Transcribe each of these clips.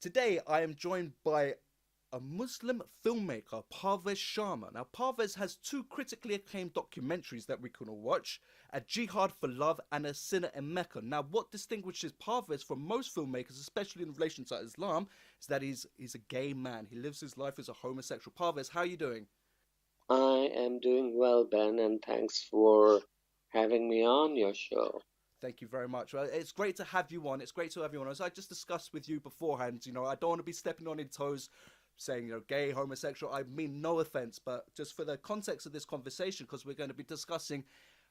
Today, I am joined by a Muslim filmmaker, Parvez Sharma. Now, Parvez has two critically acclaimed documentaries that we can all watch, a Jihad for Love and a Sinner in Mecca. Now, what distinguishes Parvez from most filmmakers, especially in relation to Islam, is that he's a gay man. He lives his life as a homosexual. Parvez, how are you doing? I am doing well, Ben, and thanks for having me on your show. Thank you very much. Well, it's great to have you on. It's great to have you on. As I just discussed with you beforehand, I don't want to be stepping on your toes saying, gay, homosexual. I mean no offense, but just for the context of this conversation, because we're going to be discussing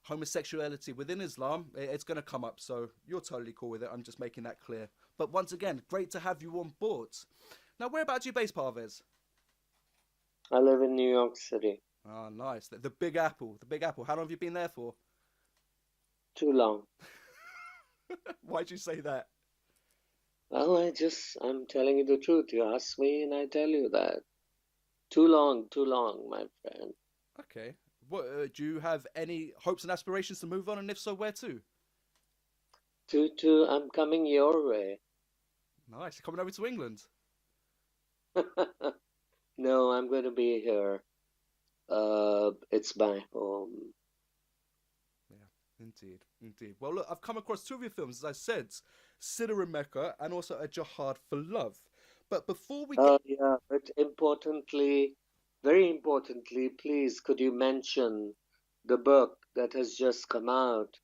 homosexuality within Islam, it's going to come up. So you're totally cool with it. I'm just making that clear. But once again, great to have you on board. Now, whereabouts are you based, Parvez? I live in New York City. Oh, nice. The Big Apple. The Big Apple. How long have you been there for? Too long. Why'd you say that? Well, I'm telling you the truth. You ask me, and I tell you that. Too long, my friend. Okay. What do you have any hopes and aspirations to move on, and if so, where to? I'm coming your way. Nice. You're coming over to England. No, I'm going to be here. It's my home. Yeah, indeed, indeed. Well, look, I've come across two of your films, as I said, Sinner in Mecca and also A Jihad for Love. But before we get, Yeah, but very importantly, please, could you mention the book that has just come out,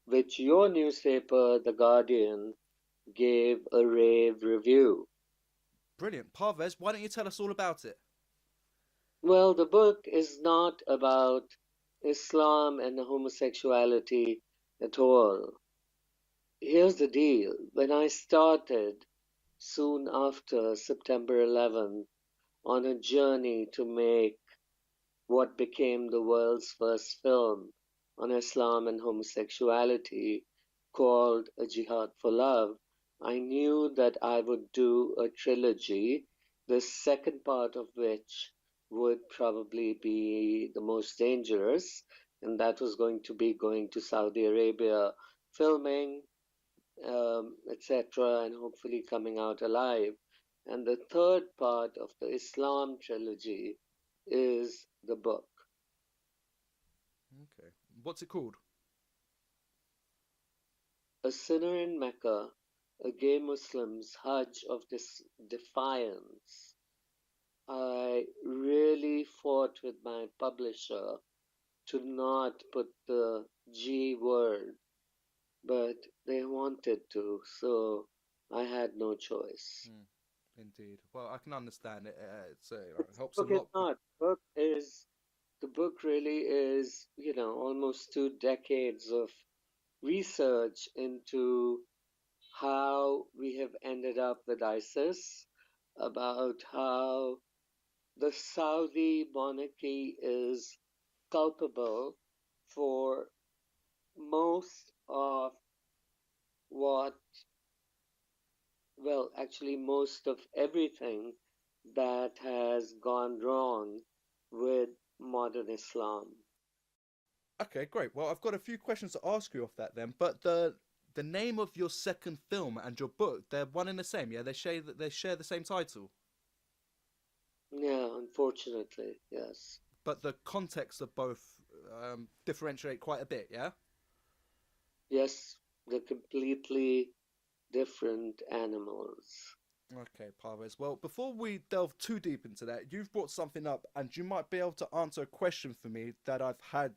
which your newspaper, The Guardian, gave a rave review? brilliant, Parvez, why don't you tell us all about it? Well, the book is not about Islam and homosexuality at all. Here's the deal. When I started soon after September 11th on a journey to make what became the world's first film on Islam and homosexuality called A Jihad for Love, I knew that I would do a trilogy, the second part of which would probably be the most dangerous, and that was going to be going to Saudi Arabia, filming, etc., and hopefully coming out alive. And the third part of the Islam trilogy is the book. Okay. What's it called? A Sinner in Mecca, a gay Muslim's Hajj of defiance. I really fought with my publisher to not put the G word, but they wanted to, so I had no choice. Hmm, indeed. Well, I can understand it. It helps a Book is lot. not. The book really is, almost 2 decades of research into how we have ended up with ISIS, about how the Saudi monarchy is culpable for most of what, well, actually, most of everything that has gone wrong with modern Islam. Okay, great. Well, I've got a few questions to ask you off that then. But the name of your second film and your book, they're one and the same. Yeah, they share the same title. Yeah, unfortunately, yes. But the context of both differentiate quite a bit. Yeah. Yes, they're completely different animals. Okay, Parvez. Well, before we delve too deep into that, you've brought something up, and you might be able to answer a question for me that I've had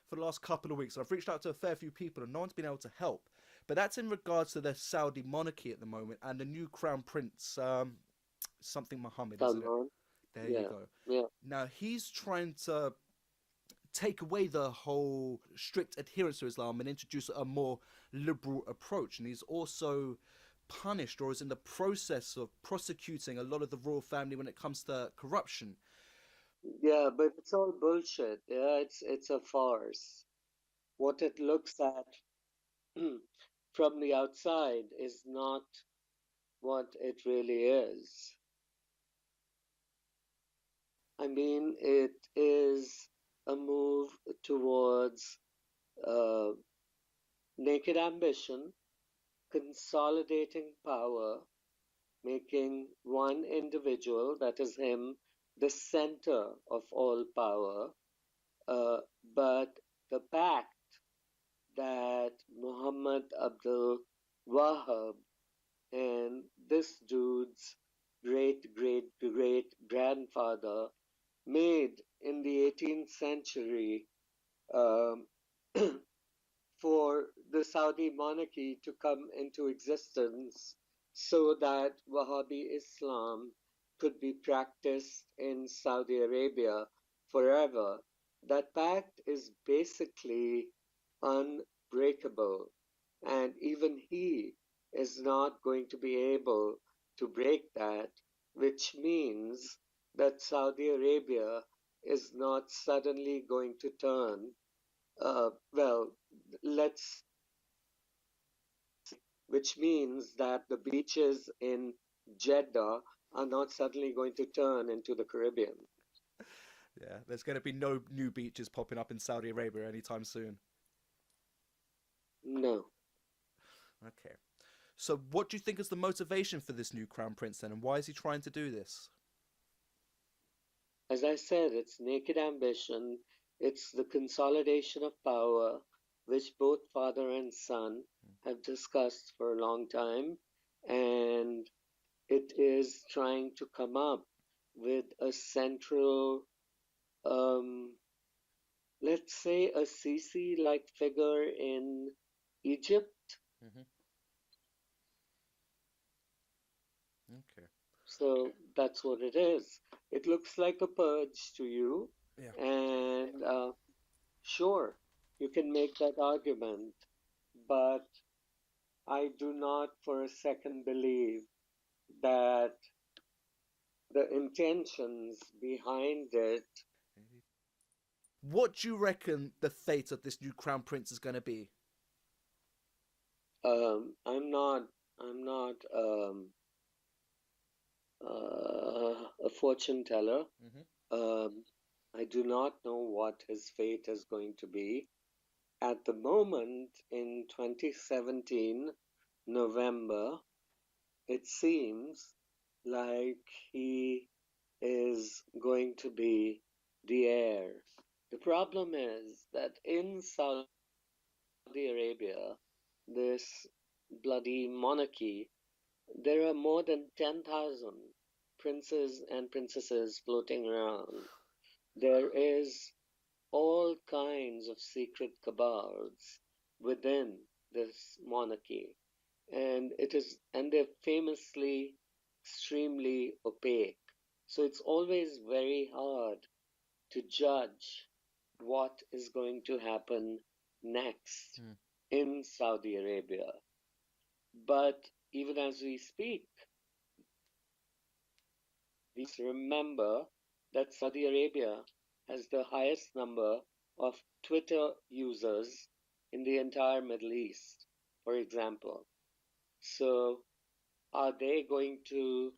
for the last couple of weeks. I've reached out to a fair few people, and no one's been able to help. But that's in regards to the Saudi monarchy at the moment and the new crown prince, something Mohammed, isn't it? Salman, There you yeah, go. yeah, Now he's trying to take away the whole strict adherence to Islam and introduce a more liberal approach. And he's also punished or is in the process of prosecuting a lot of the royal family when it comes to corruption. yeah, but it's all bullshit. Yeah, it's a farce. What it looks at from the outside is not what it really is. I mean, it is a move towards uh, naked ambition, consolidating power, making one individual, that is him, the center of all power. But the pact that Muhammad Abdul Wahab and this dude's great great great grandfather made in the 18th century, um, for the Saudi monarchy to come into existence so that Wahhabi Islam could be practiced in Saudi Arabia forever. That pact is basically unbreakable, and even he is not going to be able to break that, which means that Saudi Arabia is not suddenly going to turn, well, let's, which means that the beaches in Jeddah are not suddenly going to turn into the Caribbean. Yeah, there's going to be no new beaches popping up in Saudi Arabia anytime soon. No. Okay. So what do you think is the motivation for this new crown prince then, and why is he trying to do this? As I said, it's naked ambition. It's the consolidation of power, which both father and son have discussed for a long time. And it is trying to come up with a central, let's say, a Sisi-like figure in Egypt. Mm-hmm. Okay. So that's what it is. It looks like a purge to you, Yeah. and sure, you can make that argument, but I do not for a second believe that the intentions behind it. What do you reckon the fate of this new crown prince is going to be? I'm not. I'm not a fortune teller. Mm-hmm. I do not know what his fate is going to be. At the moment, in 2017, November, it seems like he is going to be the heir. The problem is that in Saudi Arabia, this bloody monarchy, there are more than 10,000 princes and princesses floating around. There is all kinds of secret cabals within this monarchy, and they're famously extremely opaque. So it's always very hard to judge what is going to happen next in Saudi Arabia. But even as we speak, we remember that Saudi Arabia has the highest number of Twitter users in the entire Middle East, for example. So are they going to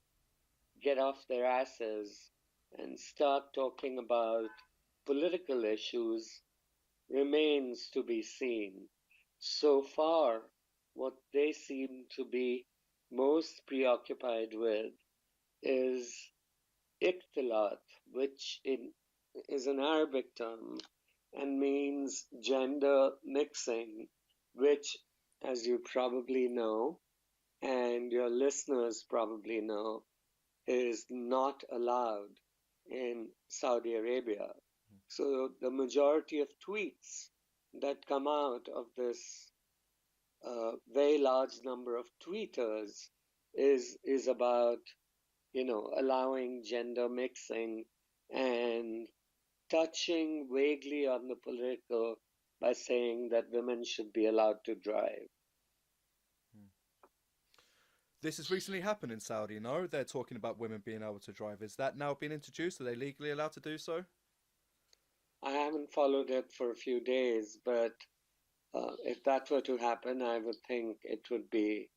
get off their asses and start talking about political issues remains to be seen. So far, what they seem to be most preoccupied with is ikhtilat, which is an Arabic term and means gender mixing, which, as you probably know, and your listeners probably know, is not allowed in Saudi Arabia. So the majority of tweets that come out of this very large number of tweeters is about, allowing gender mixing and touching vaguely on the political by saying that women should be allowed to drive. This has recently happened in Saudi, no? They're talking about women being able to drive. Is that now been introduced? Are they legally allowed to do so? I haven't followed it for a few days, but if that were to happen, I would think it would be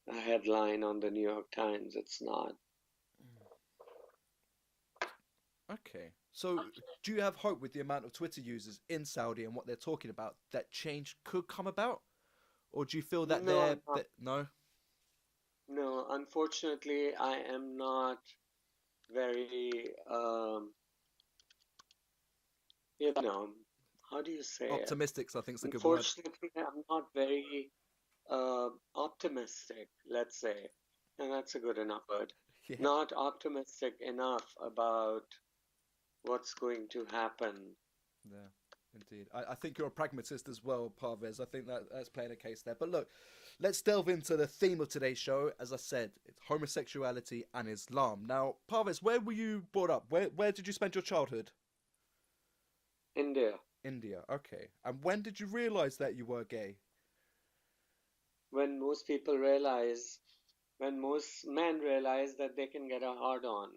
a headline on the New York Times. It's not. Okay. So, do you have hope with the amount of Twitter users in Saudi and what they're talking about that change could come about? Or do you feel that No, no? No, unfortunately, I am not very, you know, how do you say it? Optimistics, I think, is a good word. Unfortunately, I'm not very optimistic, let's say, and that's a good enough word. Yeah. Not optimistic enough about what's going to happen. Yeah, indeed. I think you're a pragmatist as well, Parvez. I think that's playing a case there. But look, let's delve into the theme of today's show. As I said, it's homosexuality and Islam. Now, Parvez, where were you brought up? Where did you spend your childhood? India, India. Okay. And when did you realize that you were gay? when most people realize, when most men realize that they can get a hard on.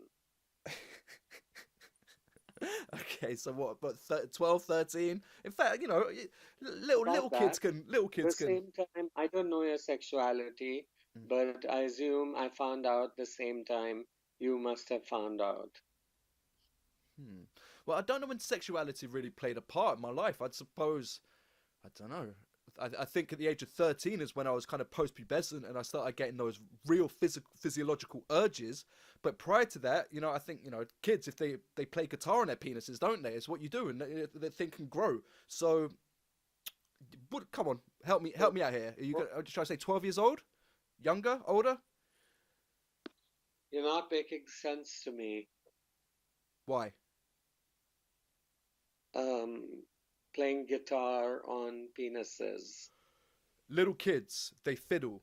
Okay, so what? But 12, 13? In fact, little About kids that, can little the kids can. same time, I don't know your sexuality, Mm, but I assume I found out the same time you must have found out. Hmm. Well, I don't know when sexuality really played a part in my life. I'd suppose I don't know. I think at the age of 13 is when I was kind of post-pubescent and I started getting those real physiological urges. But prior to that, I think, kids, if they play guitar on their penises, don't they? It's what you do and the thing can grow. So, but come on, help me out here. Are you Well, going to try to say 12 years old? Younger? Older? you're not making sense to me. Why? Um, Playing guitar on penises. Little kids, they fiddle.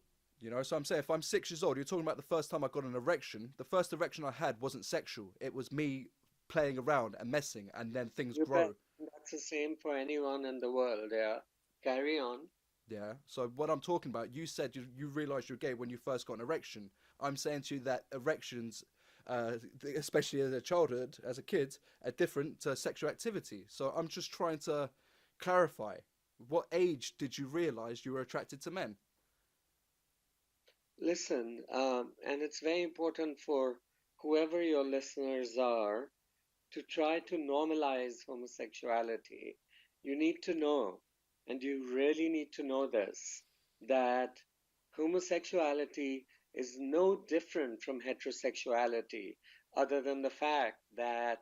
So I'm saying if I'm 6 years old, you're talking about the first time I got an erection. The first erection I had wasn't sexual. It was me playing around and messing, and then things You bet grow. that's the same for anyone in the world, yeah. Carry on. Yeah. So what I'm talking about, you said you realized you're gay when you first got an erection. I'm saying to you that erections, especially as a childhood, as a kid, are different to sexual activity. So I'm just trying to clarify. What age did you realize you were attracted to men? Listen, and it's very important for whoever your listeners are to try to normalize homosexuality. You need to know, and you really need to know this, that homosexuality is no different from heterosexuality, other than the fact that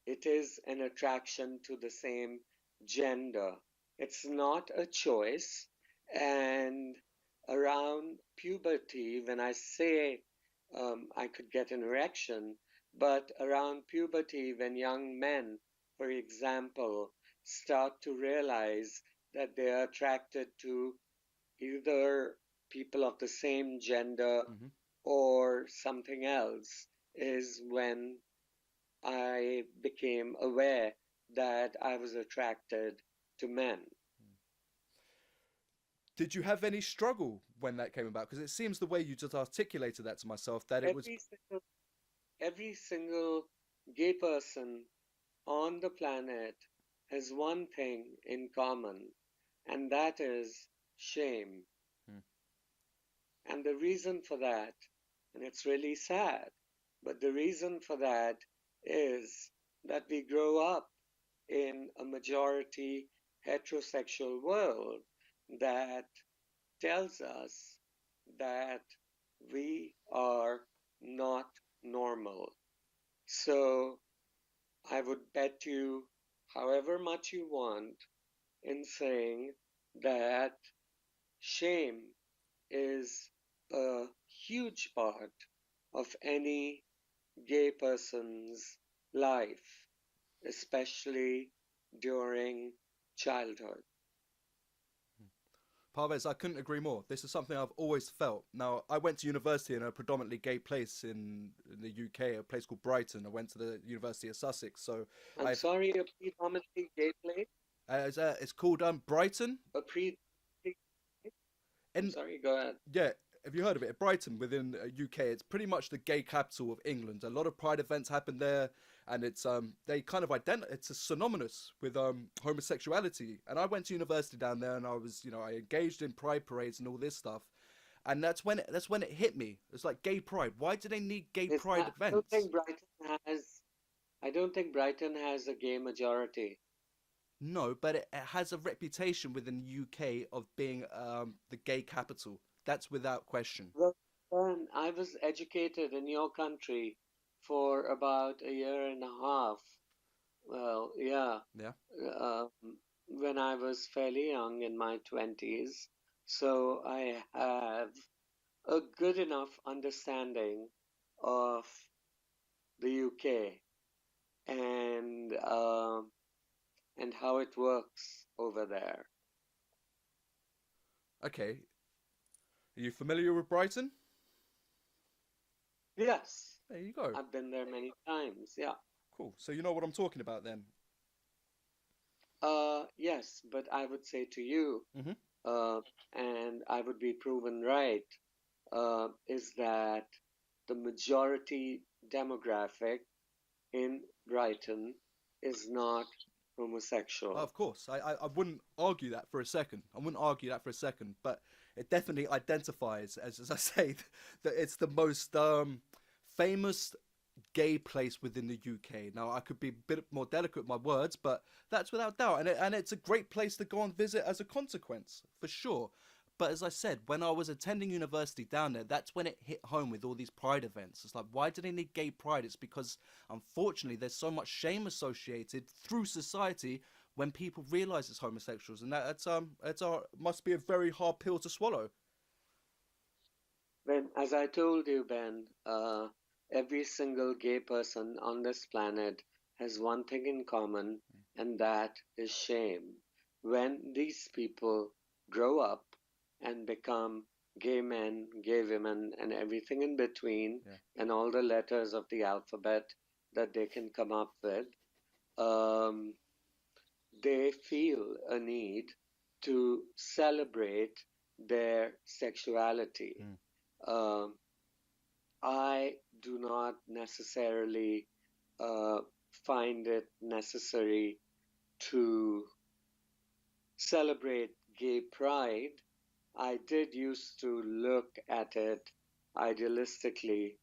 it is an attraction to the same gender. It's not a choice. And around puberty, when I say I could get an erection, but around puberty, when young men, for example, start to realize that they are attracted to either people of the same gender Hmm. or something else, is when I became aware that I was attracted to men. Did you have any struggle when that came about? Because it seems the way you just articulated that to myself that it was. Every single gay person on the planet has one thing in common, and that is shame. Hmm. And the reason for that, and it's really sad, but the reason for that is that we grow up in a majority heterosexual world that tells us that we are not normal. So I would bet you however much you want in saying that shame is a huge part of any gay person's life, especially during childhood. Parvez, I couldn't agree more. This is something I've always felt. Now, I went to university in a predominantly gay place in the UK, a place called Brighton. I went to the University of Sussex, so I'm I've sorry, a predominantly gay place? it's called Brighton, A pre I'm and sorry, go ahead. yeah, have you heard of it? Brighton within UK, it's pretty much the gay capital of England. A lot of pride events happen there, and it's they kind of it's a synonymous with homosexuality. And I went to university down there, and I was I engaged in pride parades and all this stuff. And that's when it hit me. It's like gay pride. Why do they need gay Is pride that, I don't events? think Brighton has I don't think Brighton has a gay majority. No, but it has a reputation within the UK of being the gay capital. That's without question. And I was educated in your country for about a year and a half. Well, yeah, Yeah. um, when I was fairly young in my 20s. So I have a good enough understanding of the UK and how it works over there. Okay. Are you familiar with Brighton? Yes, There you go. I've been there many times. Yeah. Cool. So you know what I'm talking about then. Yes, but I would say to you, Mm-hmm. uh, and I would be proven right, is that the majority demographic in Brighton is not homosexual. Of course, I wouldn't argue that for a second. I wouldn't argue that for a second, but it definitely identifies, as I say, that it's the most famous gay place within the UK. Now, I could be a bit more delicate with my words, but that's without doubt. And it's a great place to go and visit as a consequence, for sure. But as I said, when I was attending university down there, that's when it hit home with all these pride events. It's like, why do they need gay pride? It's because, unfortunately, there's so much shame associated through society when people realize it's homosexuals, and that's must be a very hard pill to swallow. When, as I told you, Ben, every single gay person on this planet has one thing in common, and that is shame. When these people grow up and become gay men, gay women, and everything in between, Yeah. and all the letters of the alphabet that they can come up with, um, they feel a need to celebrate their sexuality. Mm. Um, I do not necessarily uh, find it necessary to celebrate gay pride. I did used to look at it idealistically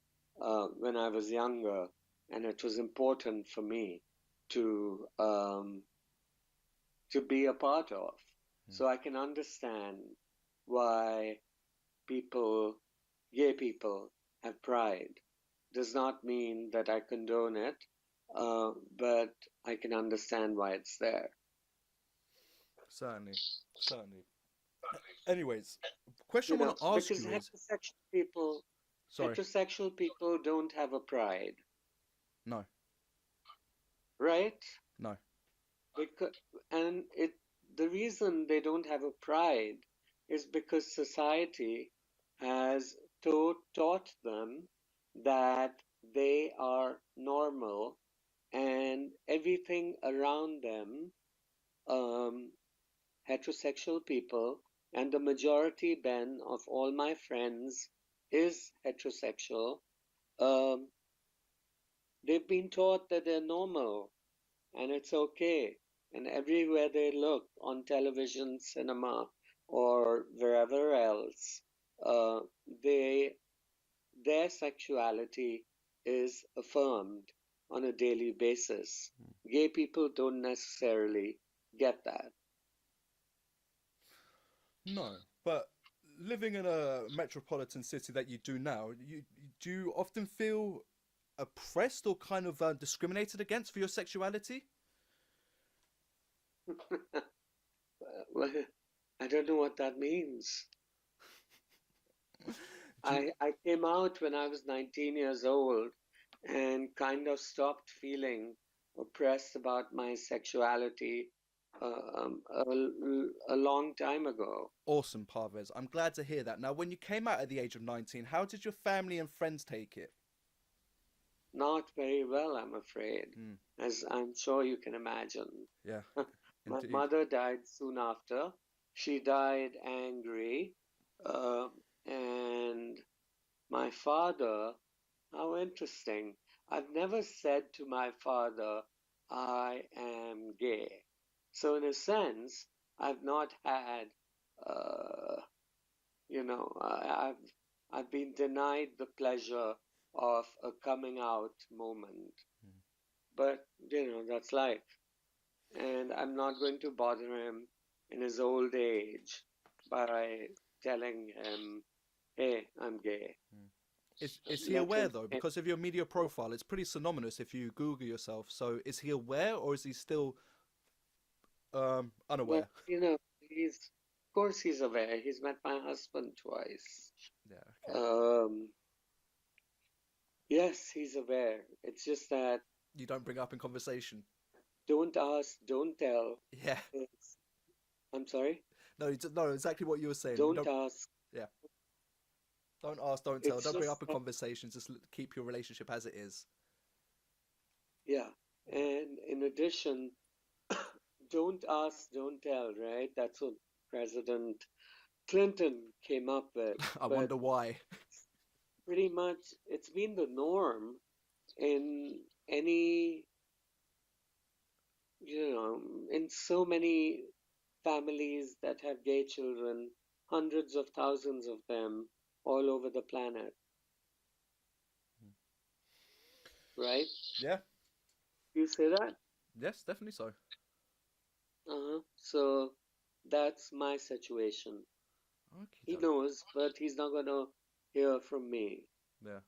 when I was younger, and it was important for me to um, to be a part of. Mm. So I can understand why people, gay people, have pride. Does not mean that I condone it, but I can understand why it's there. Certainly, certainly. Anyways, question You I want know, to ask because you is, sorry, heterosexual people don't have a pride, no, right? no, Because, and it, the reason they don't have a pride is because society has taught them that they are normal and everything around them, um, heterosexual people, and the majority, Ben, of all my friends is heterosexual. Um, they've been taught that they're normal and it's okay. And everywhere they look on television, cinema, or wherever else, uh, they their sexuality is affirmed on a daily basis. Gay people don't necessarily get that. no. But living in a metropolitan city that you do now, do you often feel oppressed or kind of discriminated against for your sexuality? Well, I don't know what that means. Do you, I came out when I was 19 years old and kind of stopped feeling oppressed about my sexuality a long time ago. awesome, Parvez. I'm glad to hear that. Now, when you came out at the age of 19, how did your family and friends take it? Not very well, I'm afraid, Mm, as I'm sure you can imagine. yeah, My indeed. mother died soon after. She died angry. Uh, and my father, how interesting. I've never said to my father, I am gay. So, in a sense, I've not had, uh, I've been denied the pleasure of a coming out moment. Mm. But, that's life. And I'm not going to bother him in his old age by telling him hey, I'm gay. Is he Let aware him. though? Because of your media profile, it's pretty synonymous if you Google yourself. So is he aware or is he still Well, unaware? of course, he's aware. He's met my husband twice. Yeah. Okay. Um, yes, he's aware. It's just that You don't bring up in conversation. don't ask, don't tell. Yeah. It's, I'm sorry? No, no, exactly what you were saying. You Don't don't. ask. Yeah. Don't ask, don't tell. It's Don't bring just up a that, conversation. Just keep your relationship as it is. yeah. And in addition, don't ask, don't tell, right? That's what President Clinton came up with. I But wonder why. pretty much it's been the norm in any, in so many families that have gay children, hundreds of thousands of them all over the planet, right? Yeah. You say that? Yes, definitely so. Uh-huh. So that's my situation. He Okay. knows, but he's not gonna hear from me. Yeah.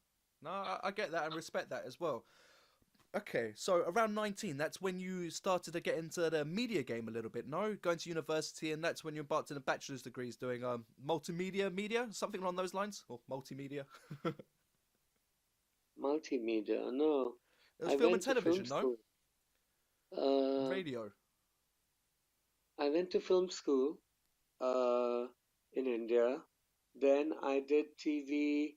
No, I get that and respect that as well. Okay, so around 19, that's when you started to get into the media game a little bit, no? Going to university, and that's when you embarked in a bachelor's degrees doing multimedia media, something along those lines? Or multimedia? It Multimedia, no. was I film and went to film television, no? school. Uh, Radio. I went to film school uh, in India. Then I did TV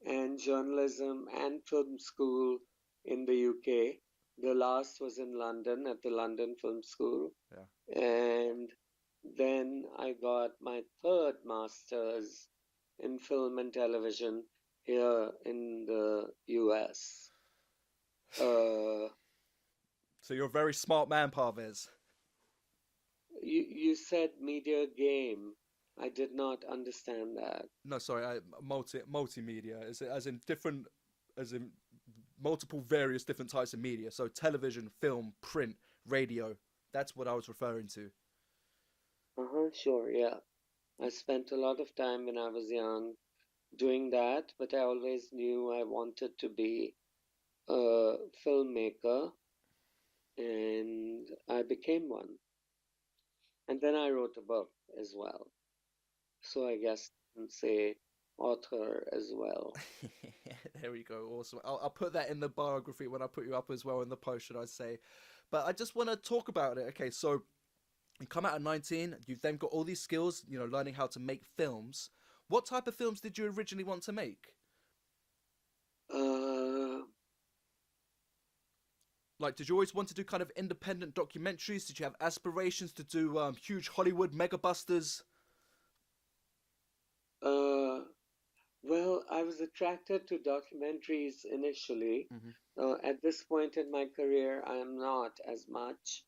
and journalism and film school in the UK. The last was in London at the London Film School. Yeah. And then I got my third master's in film and television here in the US. Uh, So you're a very smart man, Parvez. you said media game. I did not understand that. No, sorry, multimedia, as in different, as in multiple various different types of media. So television, film, print, radio. That's what I was referring to. Uh-huh, sure, yeah. I spent a lot of time when I was young doing that, but I always knew I wanted to be a filmmaker, and I became one. And then I wrote a book as well. So I guess you can say author as well. There we go. Awesome. I'll put that in the biography when I put you up as well in the post, should I say. But I just want to talk about it. Okay, so you come out at 19, you've then got all these skills, learning how to make films. What type of films did you originally want to make? Uh, Like, did you always want to do kind of independent documentaries? Did you have aspirations to do huge Hollywood megabusters? uh, well, I was attracted to documentaries initially. Hmm. At this point in my career, I am not as much,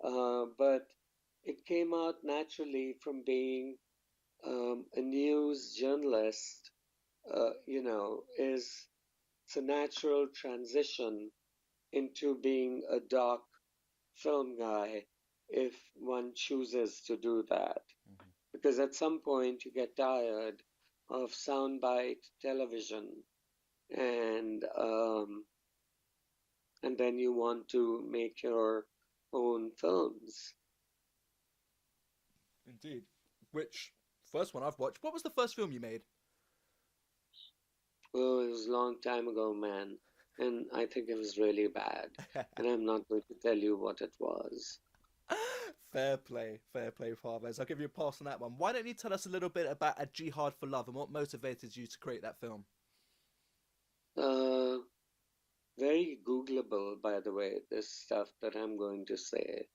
but it came out naturally from being a news journalist. It's a natural transition into being a doc film guy if one chooses to do that. Because at some point you get tired of soundbite television and and then you want to make your own films. Indeed. Which, first one I've watched, what was the first film you made? Oh, it was a long time ago, man. And I think it was really bad. And I'm not going to tell you what it was. Fair play, Parvez. I'll give you a pass on that one. Why don't you tell us a little bit about A Jihad for Love and what motivated you to create that film? Uh, Very Googleable, by the way, this stuff that I'm going to say,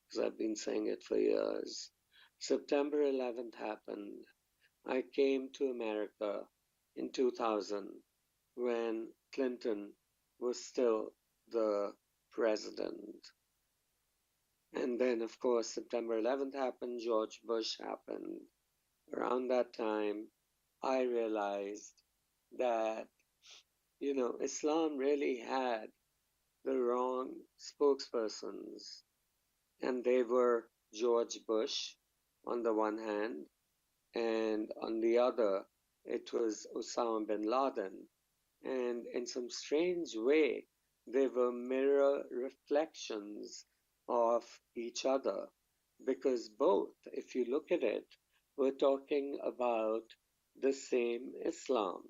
because I've been saying it for years. September 11th happened. I came to America in 2000 when Clinton was still the president. And then, of course, September 11th happened, George Bush happened. Around that time, I realized that, Islam really had the wrong spokespersons. And they were George Bush on the one hand, and on the other, it was Osama bin Laden. And in some strange way, they were mirror reflections of each other, because both, if you look at it, were talking about the same Islam.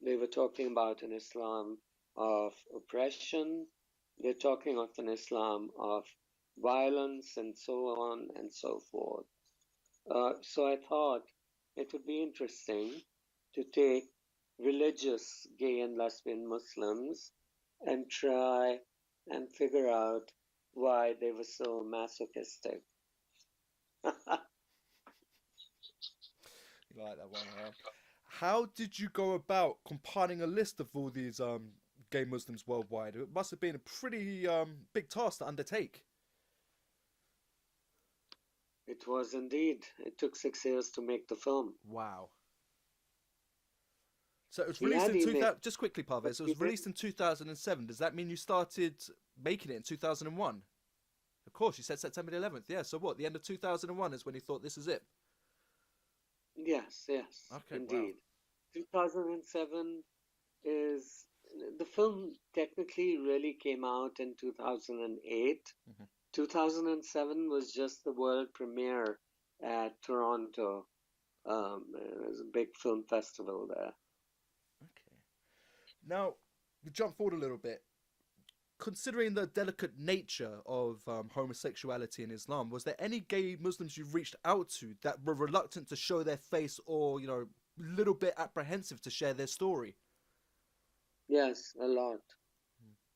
They were talking about an Islam of oppression. They're talking of an Islam of violence and so on and so forth. So I thought it would be interesting to take religious gay and lesbian Muslims and try and figure out why they were so masochistic. You like that one, huh? How did you go about compiling a list of all these gay Muslims worldwide? It must have been a pretty big task to undertake. It was indeed. It took 6 years to make the film. Wow. So it was We released had in email. 2000. Just quickly, Parvez. It was released in 2007. Does that mean you started making it in 2001? Of course, you said September the 11th. Yeah. So what? The end of 2001 is when you thought this is it. Yes, yes, Okay. indeed. 2007 is the film technically really came out in 2008. Mm-hmm. 2007 was just the world premiere at Toronto. It was a big film festival there. Okay. Now, we jump forward a little bit. Considering the delicate nature of homosexuality in Islam, was there any gay Muslims you reached out to that were reluctant to show their face, or a little bit apprehensive to share their story? Yes, a lot.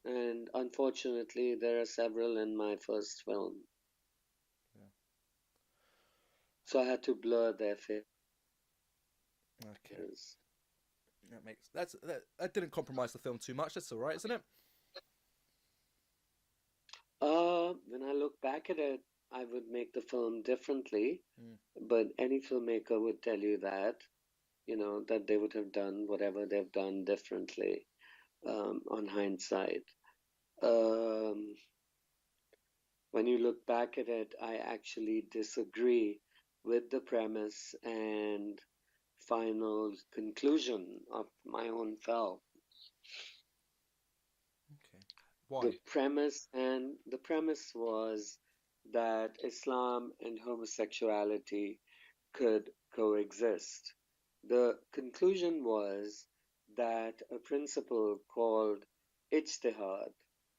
And unfortunately, there are several in my first film. Yeah. So I had to blur their faces. Okay. That didn't compromise the film too much. That's all right, isn't it? When I look back at it, I would make the film differently, Mm. but any filmmaker would tell you that, that they would have done whatever they've done differently, on hindsight. When you look back at it, I actually disagree with the premise and final conclusion of my own film. Okay. Why? The premise was that Islam and homosexuality could coexist. The conclusion was that a principle called ijtihad,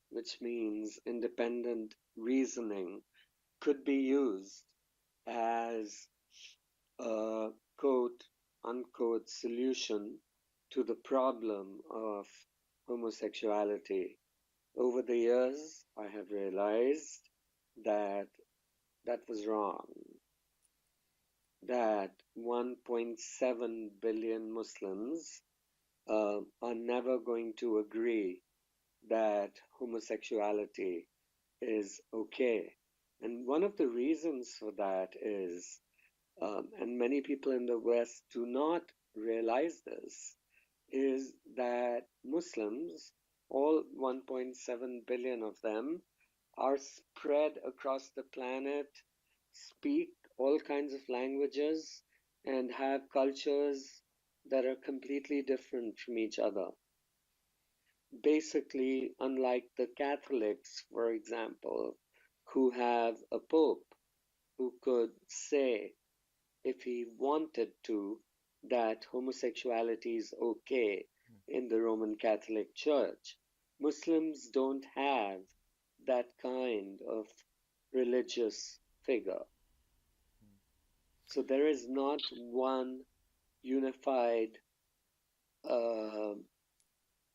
which means independent reasoning, could be used as a quote unquote solution to the problem of homosexuality. Over the years, I have realized that that was wrong. That 1.7 billion Muslims are never going to agree that homosexuality is okay. And one of the reasons for that is, and many people in the West do not realize this, is that Muslims, all 1.7 billion of them, are spread across the planet, speak all kinds of languages, and have cultures that are completely different from each other. Basically, unlike the Catholics, for example, who have a pope who could say, if he wanted to, that homosexuality is okay in the Roman Catholic Church. Muslims don't have that kind of religious figure. So there is not one unified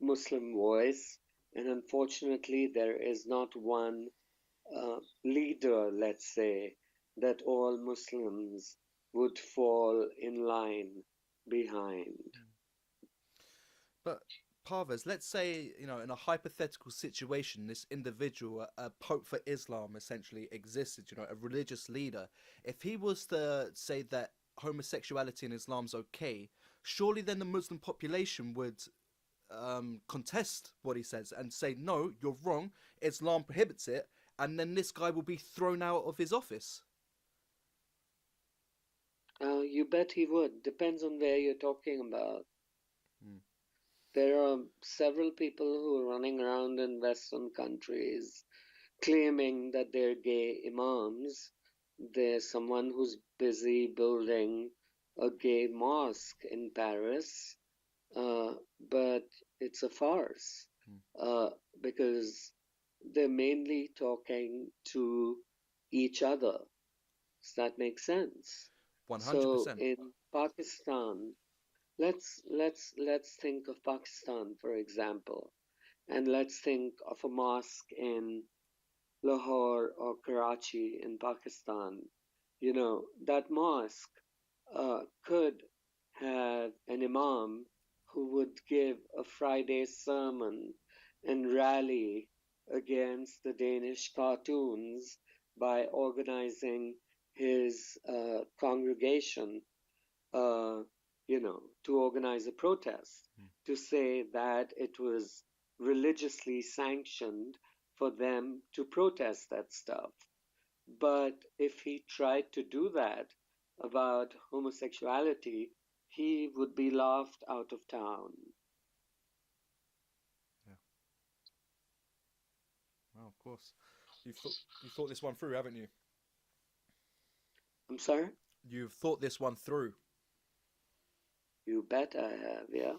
Muslim voice, and unfortunately there is not one leader, let's say, that all Muslims would fall in line behind. But Parvez, let's say, in a hypothetical situation, this individual, a Pope for Islam, essentially existed, a religious leader. If he was to say that homosexuality in Islam's okay, surely then the Muslim population would contest what he says and say, no, you're wrong, Islam prohibits it, and then this guy will be thrown out of his office. You bet he would. Depends on where you're talking about. Mm. There are several people who are running around in Western countries claiming that they're gay imams. There's someone who's busy building a gay mosque in Paris, but it's a farce Mm. uh, because they're mainly talking to each other. Does that make sense? So 100%. in Pakistan, let's think of Pakistan, for example, and let's think of a mosque in Lahore or Karachi in Pakistan. You know, that mosque could have an imam who would give a Friday sermon and rally against the Danish cartoons by organizing his congregation, uh, to organize a protest, Mm. to say that it was religiously sanctioned for them to protest that stuff. But if he tried to do that about homosexuality, he would be laughed out of town. Yeah. Well, of course. You've thought this one through, haven't you? I'm sorry? You've thought this one through. You bet I have, yeah.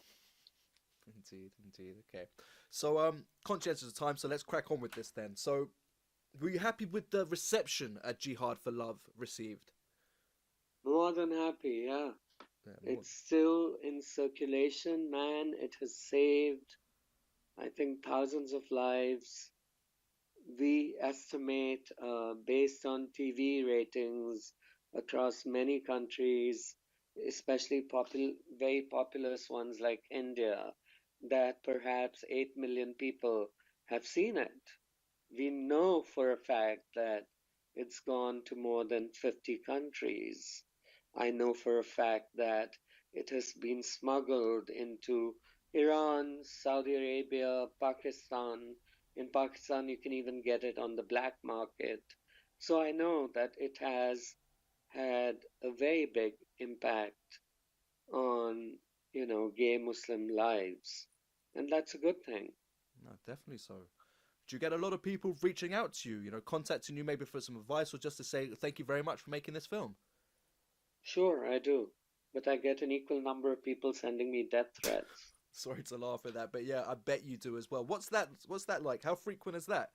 Indeed, indeed. Okay. So, conscientious of time, so let's crack on with this then. So, were you happy with the reception a Jihad for Love received? More than happy, yeah. Yeah, more. It's still in circulation, man. It has saved, I think, thousands of lives. We estimate, based on TV ratings across many countries, especially very populous ones like India, that perhaps 8 million people have seen it. We know for a fact that it's gone to more than 50 countries. I know for a fact that it has been smuggled into Iran, Saudi Arabia, Pakistan. In Pakistan, you can even get it on the black market. So I know that it has had a very big impact on, gay Muslim lives. And that's a good thing. No, definitely so. Do you get a lot of people reaching out to you, contacting you maybe for some advice or just to say thank you very much for making this film? Sure, I do. But I get an equal number of people sending me death threats. Sorry to laugh at that, but yeah, I bet you do as well. What's that like? How frequent is that?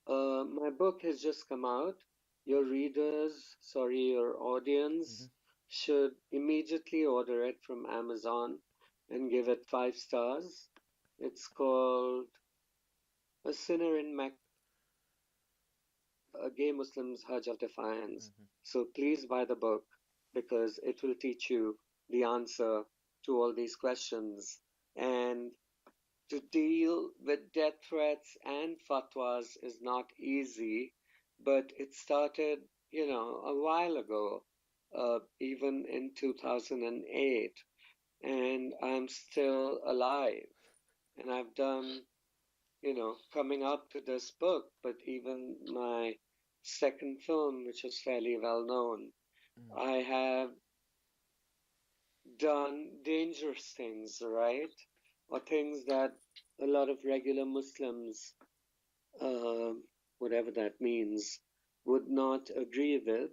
My book has just come out. Your Hmm. audience should immediately order it from Amazon and give it 5 stars. It's called A Sinner in Mecca, a gay Muslim's Hajj of Defiance. Hmm. So please buy the book because it will teach you the answer to all these questions. And to deal with death threats and fatwas is not easy, but it started, a while ago, even in 2008, and I'm still alive. And I've done, coming up to this book, but even my second film, which is fairly well known, Mm. I have done dangerous things, right? Or things that a lot of regular Muslims, uh, whatever that means, would not agree with.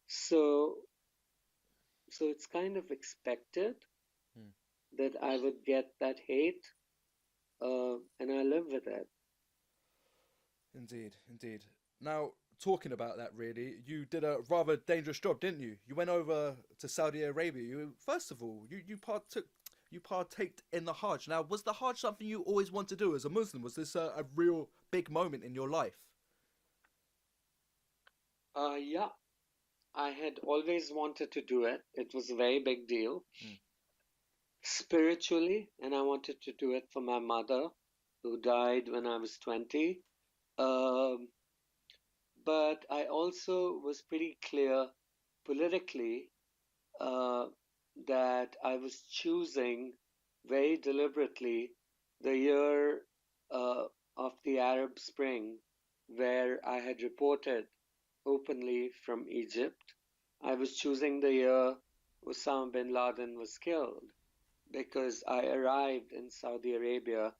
So, so it's kind of expected Mm. that I would get that hate, and I live with it. Indeed, indeed. Now, talking about that, really, you did a rather dangerous job, didn't you? You went over to Saudi Arabia. You first of all, you partaked in the Hajj. Now, was the Hajj something you always wanted to do as a Muslim? Was this a real big moment in your life? Yeah, I had always wanted to do it. It was a very big deal Mm. spiritually, and I wanted to do it for my mother, who died when I was 20. Um, but I also was pretty clear politically, uh, that I was choosing very deliberately the year, uh, of the Arab Spring, where I had reported openly from Egypt. I was choosing the year Osama bin Laden was killed because I arrived in Saudi Arabia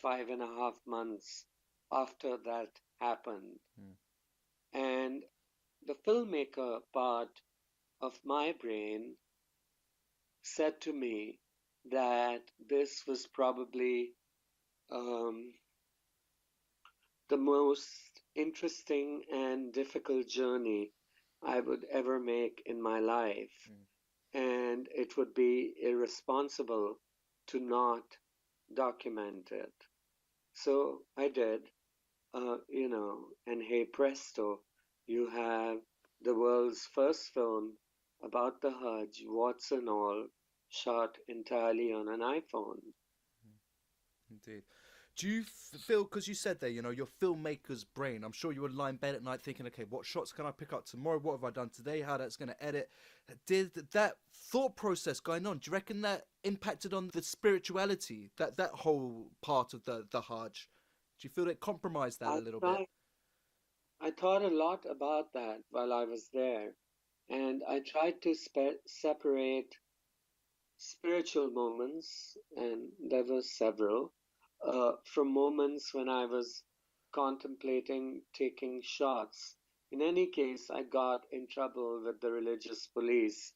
5.5 months after that happened. And the filmmaker part of my brain said to me that this was probably um, the most interesting and difficult journey I would ever make in my life. And it would be irresponsible to not document it. So I did, and hey presto, you have the world's first film about the Hajj, warts and all, shot entirely on an iPhone. Indeed. Do you feel, because you said there, your filmmaker's brain, I'm sure you would lie in bed at night thinking, okay, what shots can I pick up tomorrow? What have I done today? How that's going to edit? Did that thought process going on, do you reckon that impacted on the spirituality, that whole part of the Hajj? Do you feel it compromised that a little bit? I thought a lot about that while I was there, and I tried to separate spiritual moments, and there were several, from moments when I was contemplating taking shots. In any case, I got in trouble with the religious police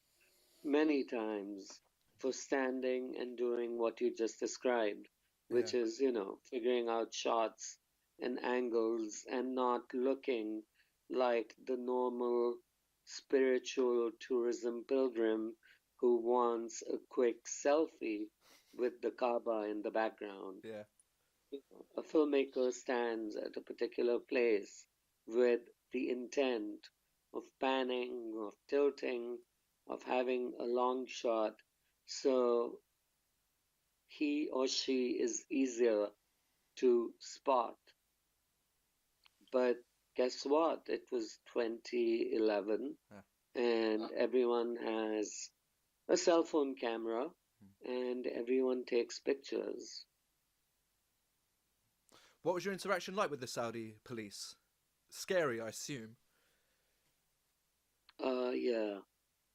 many times for standing and doing what you just described, Yeah. which is, figuring out shots and angles and not looking like the normal spiritual tourism pilgrim who wants a quick selfie with the Kaaba in the background. Yeah. A filmmaker stands at a particular place with the intent of panning, of tilting, of having a long shot, so he or she is easier to spot. But guess what? It was 2011, and everyone has a cell phone camera, and everyone takes pictures. What was your interaction like with the Saudi police? Scary, I assume. Yeah,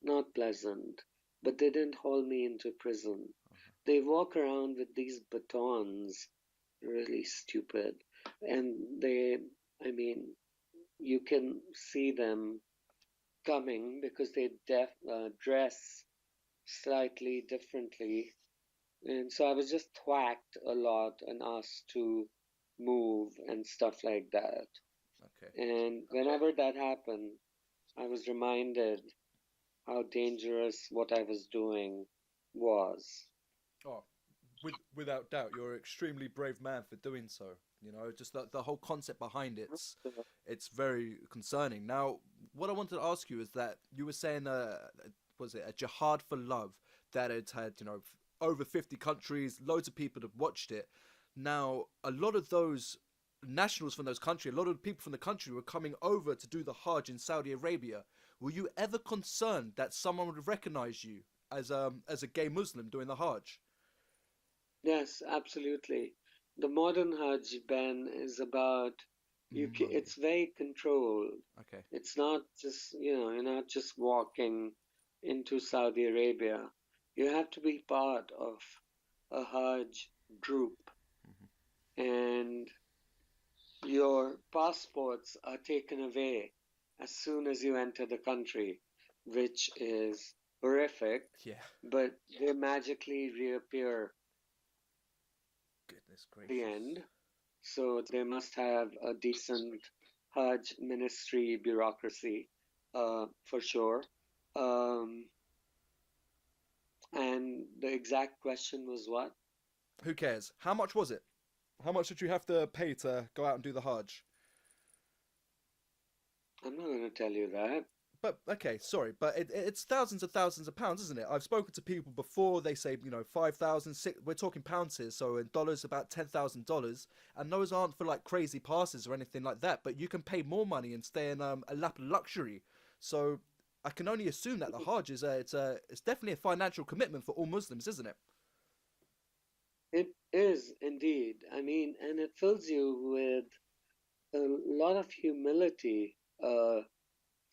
not pleasant, but they didn't haul me into prison. They walk around with these batons, really stupid, and I mean, you can see them coming because they dress slightly differently. And so I was just thwacked a lot and asked to move and stuff like that. Okay. And whenever that happened, I was reminded how dangerous what I was doing was. Oh, without doubt, you're an extremely brave man for doing so. Just the whole concept behind it's very concerning. Now, what I wanted to ask you is that you were saying, was it a Jihad for Love, that it had, over 50 countries, loads of people have watched it. Now, a lot of those nationals from those countries, a lot of people from the country were coming over to do the Hajj in Saudi Arabia. Were you ever concerned that someone would recognize you as a gay Muslim doing the Hajj? Yes, absolutely. The modern Hajj ban is about it's very controlled. Okay. It's not just, you're not just walking into Saudi Arabia. You have to be part of a Hajj group, and your passports are taken away as soon as you enter the country, which is horrific. Yeah. But they magically reappear Goodness at the gracious. end. So they must have a decent Hajj ministry bureaucracy, for sure. And the exact question was what? Who cares? How much was it? How much did you have to pay to go out and do the Hajj? I'm not going to tell you that. But okay, sorry, but it's thousands of pounds, isn't it? I've spoken to people before. They say 5,000. We're talking pounds here, so in dollars about $10,000, and those aren't for like crazy passes or anything like that. But you can pay more money and stay in a lap of luxury. So I can only assume that the Hajj is it's definitely a financial commitment for all Muslims, isn't it? It is indeed. I mean, and it fills you with a lot of humility.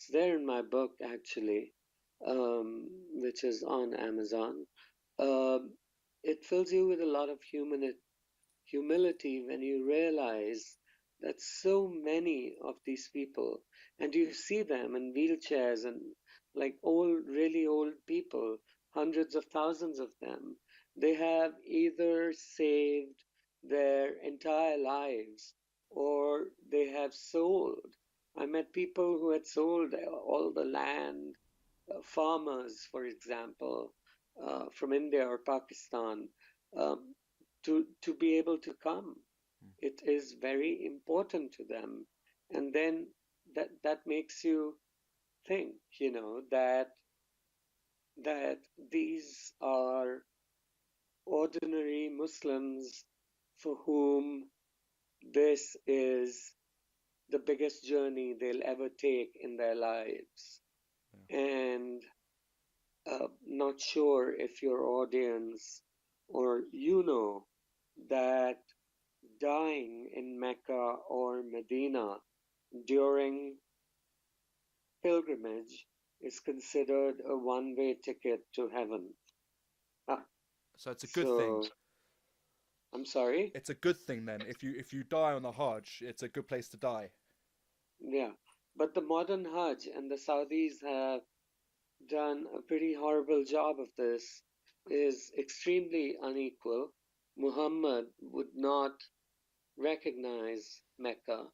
It's there in my book, actually, which is on Amazon. Um, it fills you with a lot of humility when you realize that so many of these people, and you see them in wheelchairs and like old, really old people, hundreds of thousands of them, they have either saved their entire lives or they have sold. I met people who had sold all the land, farmers, for example, from India or Pakistan, um, to be able to come. It is very important to them, and then that makes you think, that these are ordinary Muslims for whom this is the biggest journey they'll ever take in their lives. Yeah. And not sure if your audience or that dying in Mecca or Medina during pilgrimage is considered a one-way ticket to heaven. Ah, So it's a good thing. so I'm sorry? It's a good thing then. If you die on the Hajj, it's a good place to die. Yeah. But the modern Hajj and the Saudis have done a pretty horrible job of this, is extremely unequal. Muhammad would not recognize Mecca.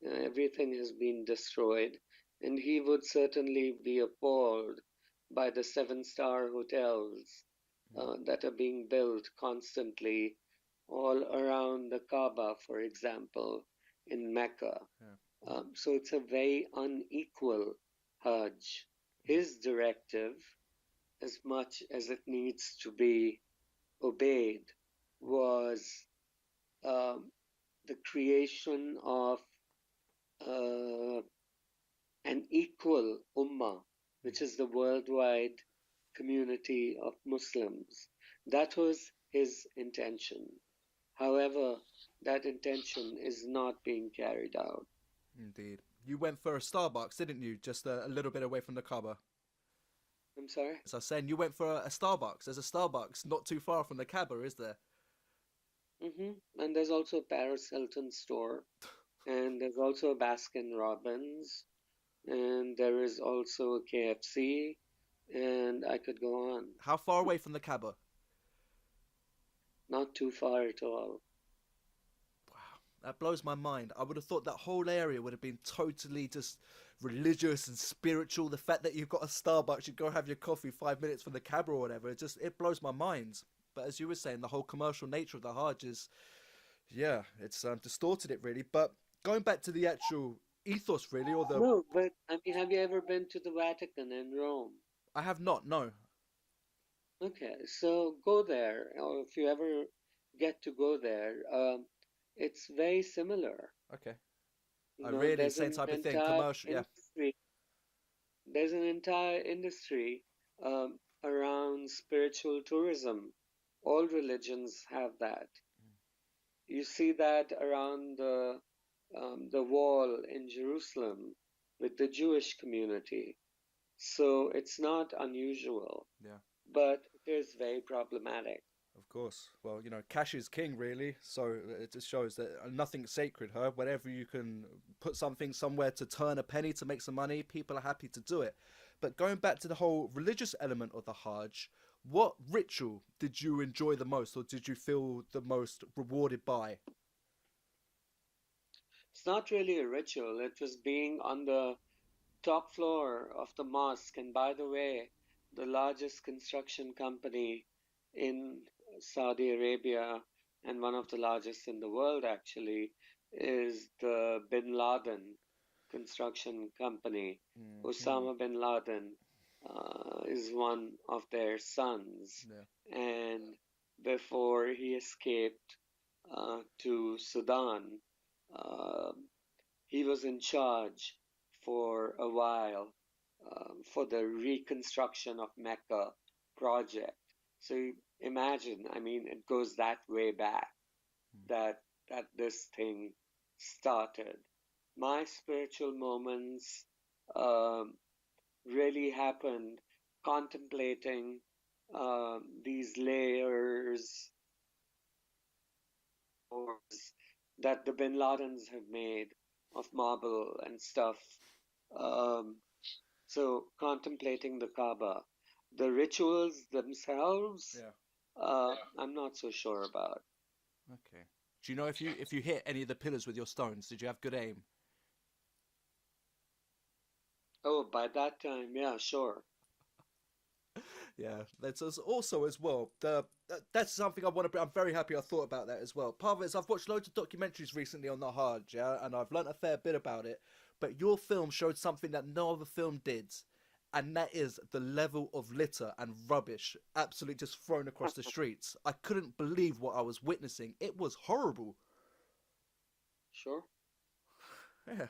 Everything has been destroyed, and he would certainly be appalled by the seven-star hotels that are being built constantly all around the Kaaba, for example, in Mecca. Yeah. So it's a very unequal Hajj. His directive, as much as it needs to be obeyed, was um, the creation of uh, an equal ummah, which is the worldwide community of Muslims. That was his intention. However, that intention is not being carried out. Indeed. You went for a Starbucks, didn't you? Just a little bit away from the Kaaba. I'm sorry? So I was saying you went for a Starbucks. There's a Starbucks not too far from the Kaaba, is there? And there's also a Paris Hilton store, and there's also a Baskin Robbins, and there is also a KFC, and I could go on. How far away from the Kaaba? Not too far at all. Wow, that blows my mind. I would have thought that whole area would have been totally just religious and spiritual. The fact that you've got a Starbucks, you go have your coffee 5 minutes from the Kaaba or whatever, it blows my mind. But as you were saying, the whole commercial nature of the Hajj is, yeah, it's distorted it really. But going back to the actual ethos, really, or the No, but I mean, have you ever been to the Vatican in Rome? I have not. No. Okay, so go there, or if you ever get to go there, it's very similar. Okay. You I know, really there's same an type of thing. entire Commercial. Yeah. industry. There's an entire industry around spiritual tourism. All religions have that. You see that around the wall in Jerusalem with the Jewish community. So it's not unusual, Yeah. but it is very problematic. Of course. Well, cash is king, really. So it just shows that nothing's sacred, huh? Whenever you can put something somewhere to turn a penny to make some money, people are happy to do it. But going back to the whole religious element of the Hajj, what ritual did you enjoy the most, or did you feel the most rewarded by? It's not really a ritual, it was being on the top floor of the mosque. And by the way, the largest construction company in Saudi Arabia, and one of the largest in the world actually, is the Bin Laden construction company. Mm-hmm. Osama bin Laden is one of their sons. Yeah. And before he escaped to Sudan, uh, he was in charge for a while for the reconstruction of Mecca project. So imagine, I mean, it goes that way back that that this thing started. My spiritual moments um, really happened, contemplating these layers that the Bin Ladens have made of marble and stuff. Um, so contemplating the Kaaba, the rituals themselves, Yeah. I'm not so sure about. Okay. Do you know if you hit any of the pillars with your stones? Did you have good aim? Oh, by that time, yeah, sure. Yeah, that's also as well. That's something I want to bring. I'm very happy I thought about that as well. Parvez, I've watched loads of documentaries recently on the Hajj, yeah, and I've learnt a fair bit about it. But your film showed something that no other film did, and that is the level of litter and rubbish absolutely just thrown across the streets. I couldn't believe what I was witnessing. It was horrible. Sure. Yeah.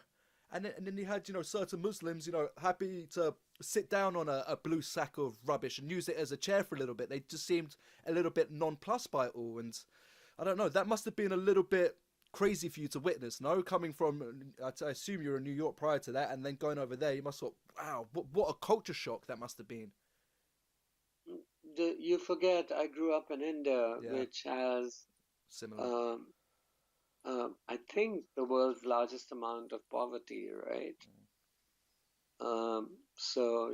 And then you had, certain Muslims, happy to sit down on a blue sack of rubbish and use it as a chair for a little bit. They just seemed a little bit nonplussed by it all. And I don't know, that must have been a little bit crazy for you to witness, no? Coming from, I assume you were in New York prior to that, and then going over there, you must have thought, wow, what a culture shock that must have been. You forget I grew up in India, Yeah, which has, similar. um, I think, the world's largest amount of poverty, right? So,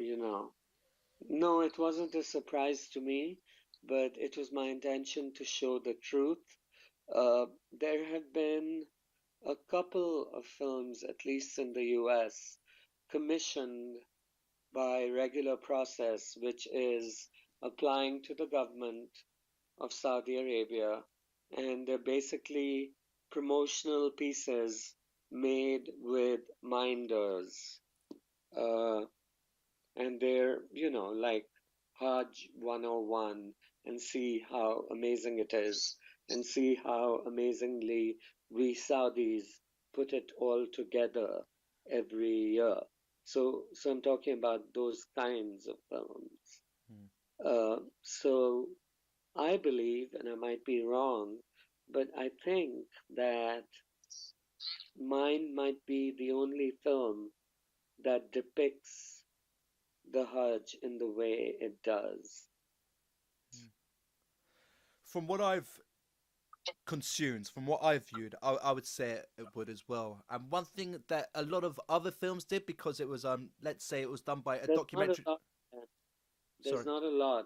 no, it wasn't a surprise to me, but it was my intention to show the truth. There have been a couple of films, at least in the US, commissioned by regular process, which is applying to the government of Saudi Arabia, and they're basically promotional pieces made with minders. Uh, and they're, like Hajj 101, and see how amazing it is, and see how amazingly we Saudis put it all together every year. So I'm talking about those kinds of films. Hmm. So I believe, and I might be wrong, but I think that mine might be the only film that depicts the Hajj in the way it does. From what I've consumed, from what I've viewed, I would say it would as well. And one thing that a lot of other films did, because it was let's say it was done by a There's not a documentary. lot. There's Sorry. not a lot.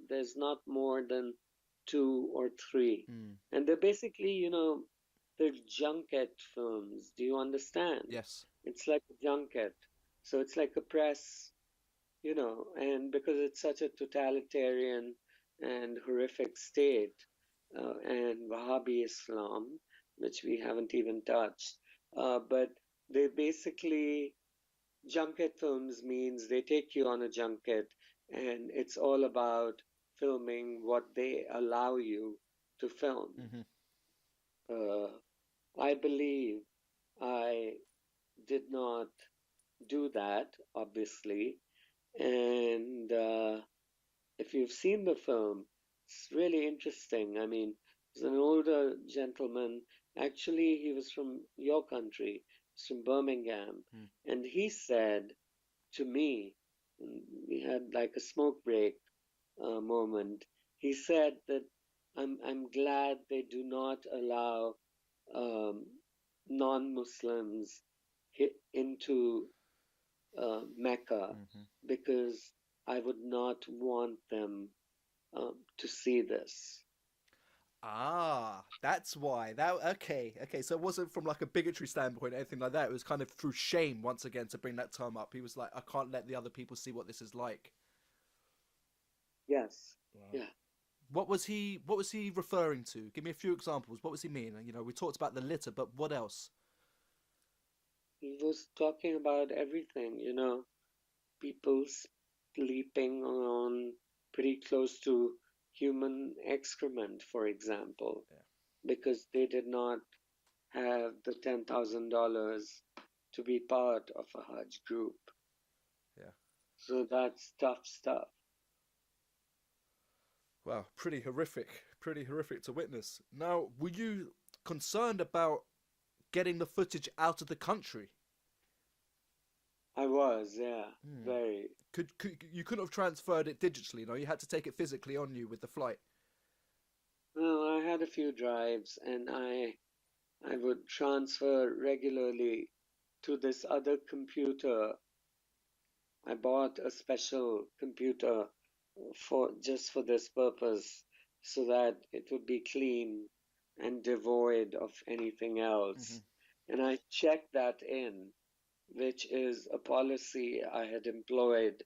There's not more than two or three. Hmm. And they're basically, they're junket films. Do you understand? Yes. It's like a junket. So it's like a press, and because it's such a totalitarian and horrific state, and Wahhabi Islam, which we haven't even touched, but they basically, junket films means they take you on a junket, and it's all about filming what they allow you to film. Hmm. Uh, I believe I did not do that, obviously, and if you've seen the film, it's really interesting. I mean, he's an older gentleman. Actually, he was from your country, he's from Birmingham. Hmm. And he said to me, we had like a smoke break moment. He said that I'm glad they do not allow um, non-Muslims into Mecca, Hmm. because I would not want them to see this. Ah, that's why. That okay. So it wasn't from like a bigotry standpoint or anything like that. It was kind of through shame once again to bring that term up. He was like, I can't let the other people see what this is like. Yes, Wow. yeah. What was he referring to? Give me a few examples. What was he mean? We talked about the litter, but what else? He was talking about everything, people sleeping on pretty close to human excrement, for example, Yeah. because they did not have the $10,000 to be part of a Hajj group. Yeah. So that's tough stuff. Wow, pretty horrific. Pretty horrific to witness. Now, were you concerned about getting the footage out of the country? I was, yeah, Hmm. very. Could you couldn't have transferred it digitally? No, you had to take it physically on you with the flight. Well, I had a few drives, and I would transfer regularly to this other computer. I bought a special computer for just for this purpose, so that it would be clean and devoid of anything Hmm. else. And I checked that in, which is a policy I had employed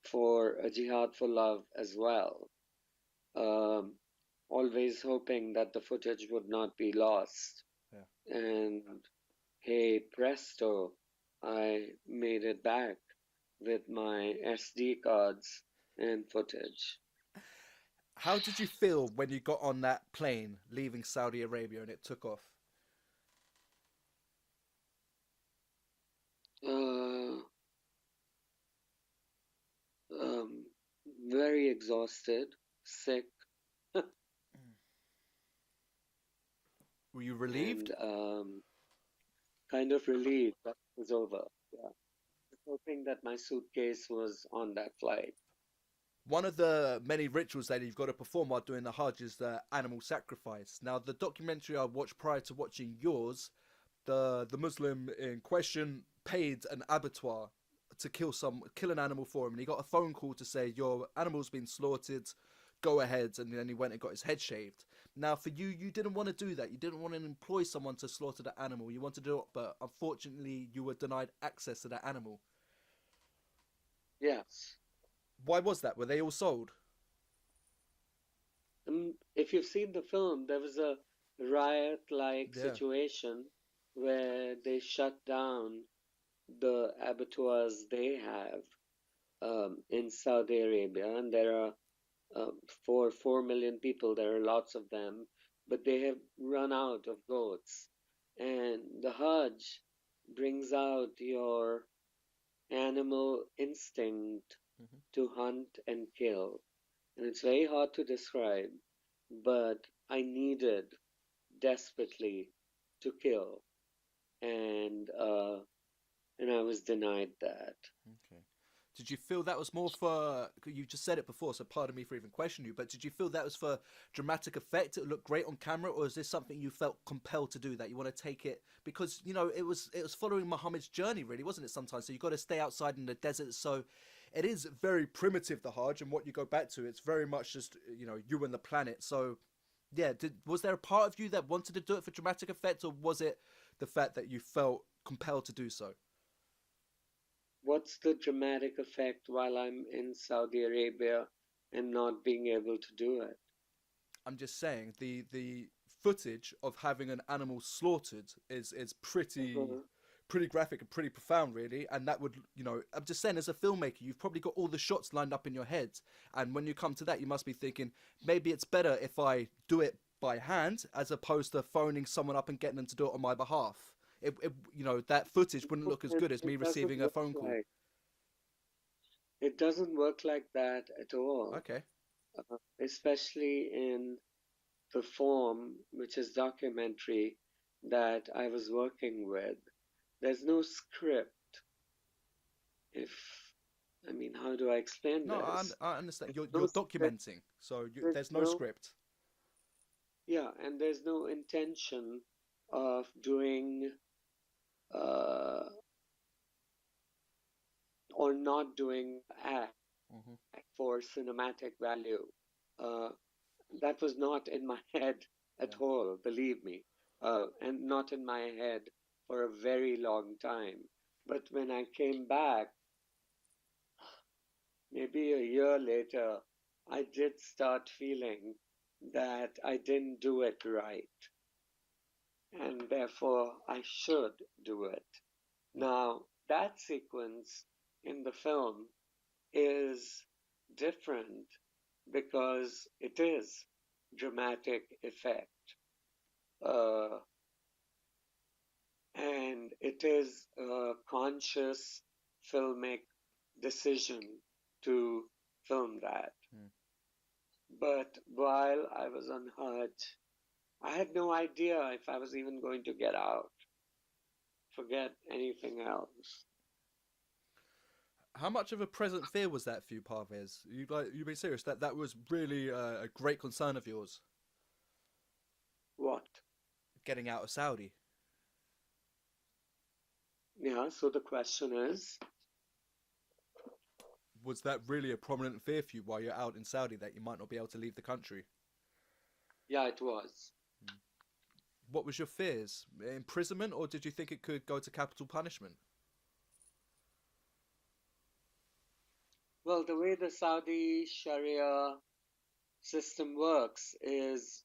for a Jihad for Love as well. Um, Always hoping that the footage would not be lost. Yeah. And hey, presto, I made it back with my SD cards and footage. How did you feel when you got on that plane leaving Saudi Arabia and it took off? Uh, um, very exhausted, sick, Were you relieved? and kind of relieved that it was over. Yeah, hoping that my suitcase was on that flight. One of the many rituals that you've got to perform while doing the Hajj is the animal sacrifice. Now, the documentary I watched prior to watching yours, the Muslim in question paid an abattoir to kill an animal for him, and he got a phone call to say your animal's been slaughtered. Go ahead, and then he went and got his head shaved. Now, for you, you didn't want to do that. You didn't want to employ someone to slaughter the animal. You wanted to do it, but unfortunately, you were denied access to that animal. Yes. Why was that? Were they all sold? If you've seen the film, there was a riot-like Yeah. situation where they shut down the abattoirs they have in Saudi Arabia, and there are for 4 million people, there are lots of them, but they have run out of goats. And the Hajj brings out your animal instinct Hmm. to hunt and kill. And it's very hard to describe, but I needed desperately to kill, and I was denied that. Okay. Did you feel that was more for? You just said it before, so pardon me for even questioning you. But did you feel that was for dramatic effect? It looked great on camera, or is this something you felt compelled to do? That you want to take it because it was following Muhammad's journey, really, wasn't it? Sometimes, so you got to stay outside in the desert. So it is very primitive, the Hajj, and what you go back to. It's very much just you and the planet. So yeah, was there a part of you that wanted to do it for dramatic effect, or was it the fact that you felt compelled to do so? What's the dramatic effect while I'm in Saudi Arabia and not being able to do it? I'm just saying the footage of having an animal slaughtered is Uh-huh. pretty graphic and pretty profound, really. And that would, I'm just saying, as a filmmaker, you've probably got all the shots lined up in your head, and when you come to that, you must be thinking maybe it's better if I do it by hand as opposed to phoning someone up and getting them to do it on my behalf. That footage wouldn't look as It, good as it me doesn't receiving a work phone call. like it doesn't work like that at all, Okay. especially in the form, which is documentary, that I was working with. There's no script. If I mean, how do I explain No, this? I understand. There's You're no script. documenting, so There's there's no no script. Yeah, and there's no intention of doing uh, or not doing act Hmm. for cinematic value. Uh, that was not in my head Yeah. at all, believe me, and not in my head for a very long time. But when I came back, maybe a year later, I did start feeling that I didn't do it right, and therefore I should do it. Now, that sequence in the film is different because it is dramatic effect. Uh, and it is a conscious filmic decision to film that. Mm. But while I was on Hajj, I had no idea if I was even going to get out. Forget anything else. How much of a present fear was that for you, Parvez? You being serious? That was really a great concern of yours, What? getting out of Saudi. Yeah, so the question is, Was that really a prominent fear for you while you're out in Saudi that you might not be able to leave the country? yeah, it was. What was your fears? Imprisonment, or did you think it could go to capital punishment? Well, the way the Saudi Sharia system works is,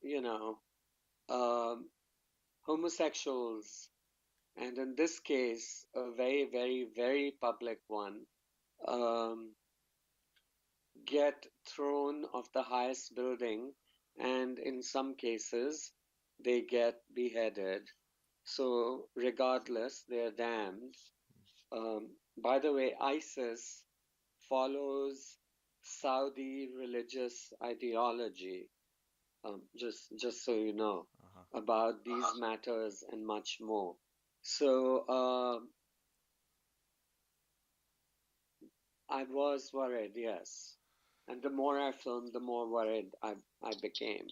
um, homosexuals, and in this case, a very, very, very public one, um, get thrown off the highest building, and in some cases, they get beheaded. So, regardless, they're damned. By the way, ISIS follows Saudi religious ideology, just so you know, Uh-huh. about these matters and much more. So I was worried, yes. And the more I filmed, the more worried I became.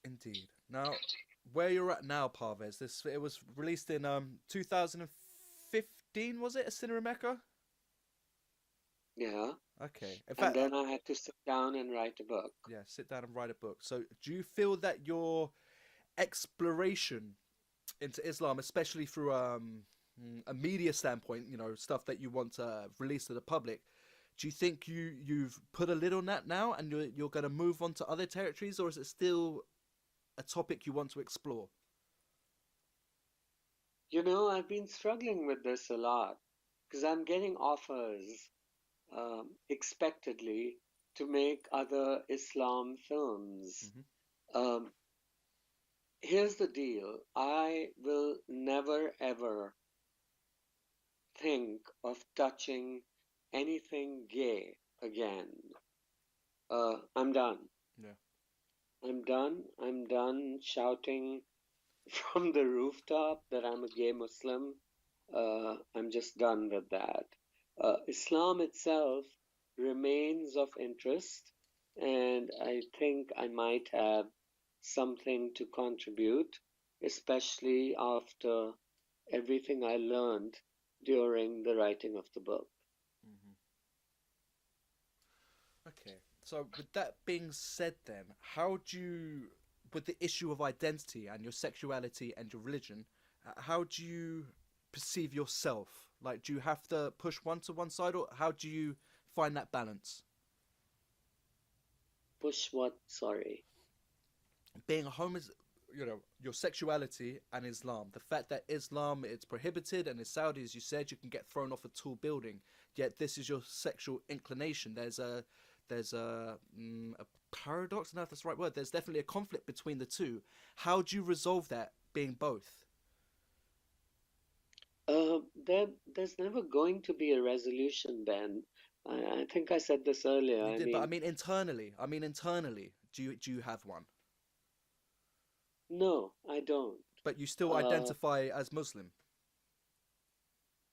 Indeed. Now, where you're at now, Parvez, this it was released in 2015, was it? A Sinner in Mecca? Yeah. Okay. In And fact, then I had to sit down and write a book. yeah, sit down and write a book. So, do you feel that your exploration into Islam, especially through a media standpoint, stuff that you want to release to the public, do you think you've put a lid on that now, and you're going to move on to other territories, or is it still a topic you want to explore? I've been struggling with this a lot because I'm getting offers expectedly to make other Islam films. Hmm. Um, Here's the deal. I will never ever think of touching anything gay again. I'm done. Yeah. I'm done. I'm done shouting from the rooftop that I'm a gay Muslim. I'm just done with that. Islam itself remains of interest, and I think I might have something to contribute, especially after everything I learned during the writing of the book. Hmm. Okay. So, with that being said, then, how do you, with the issue of identity and your sexuality and your religion, how do you perceive yourself? Like, do you have to push one to one side, or how do you find that balance? Push what? Sorry. Being a homo, your sexuality and Islam. The fact that Islam it's prohibited, and in Saudi, as you said, you can get thrown off a tall building. Yet this is your sexual inclination. There's a paradox. I don't know if that's the right word. There's definitely a conflict between the two. How do you resolve that being both? There's never going to be a resolution, Ben. I think I said this earlier. You I did, but mean, I mean internally. Do you have one? no, I don't. But you still Uh, identify as Muslim.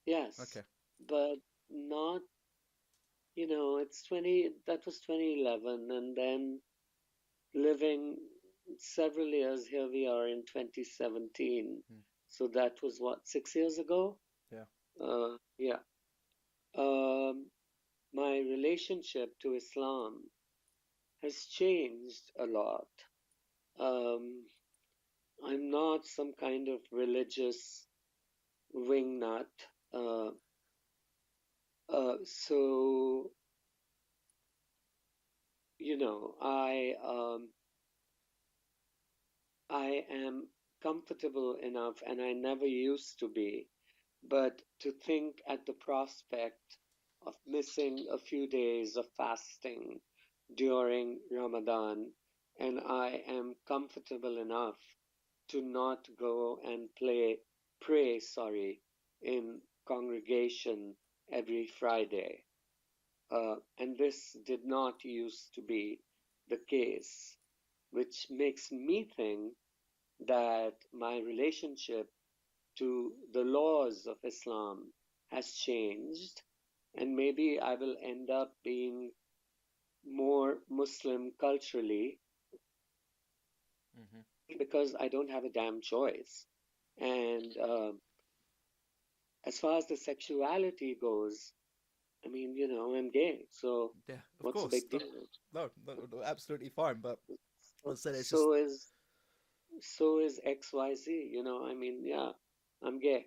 yes, Okay. but not, that was 2011, and then living several years, here we are in 2017. Hmm. So that was what, 6 years ago? Yeah. Yeah. Um, my relationship to Islam has changed a lot. Um, I'm not some kind of religious wingnut. Uh, so, I am comfortable enough, and I never used to be, but to think at the prospect of missing a few days of fasting during Ramadan, and I am comfortable enough to not go and pray, in congregation every Friday. And this did not used to be the case, which makes me think that my relationship to the laws of Islam has changed. and maybe I will end up being more Muslim culturally because I don't have a damn choice. And as far as the sexuality goes, I mean, I'm gay, so Yeah, of what's the course. big deal? No, no, absolutely fine. But I said it's just So is XYZ, I mean, yeah, I'm gay.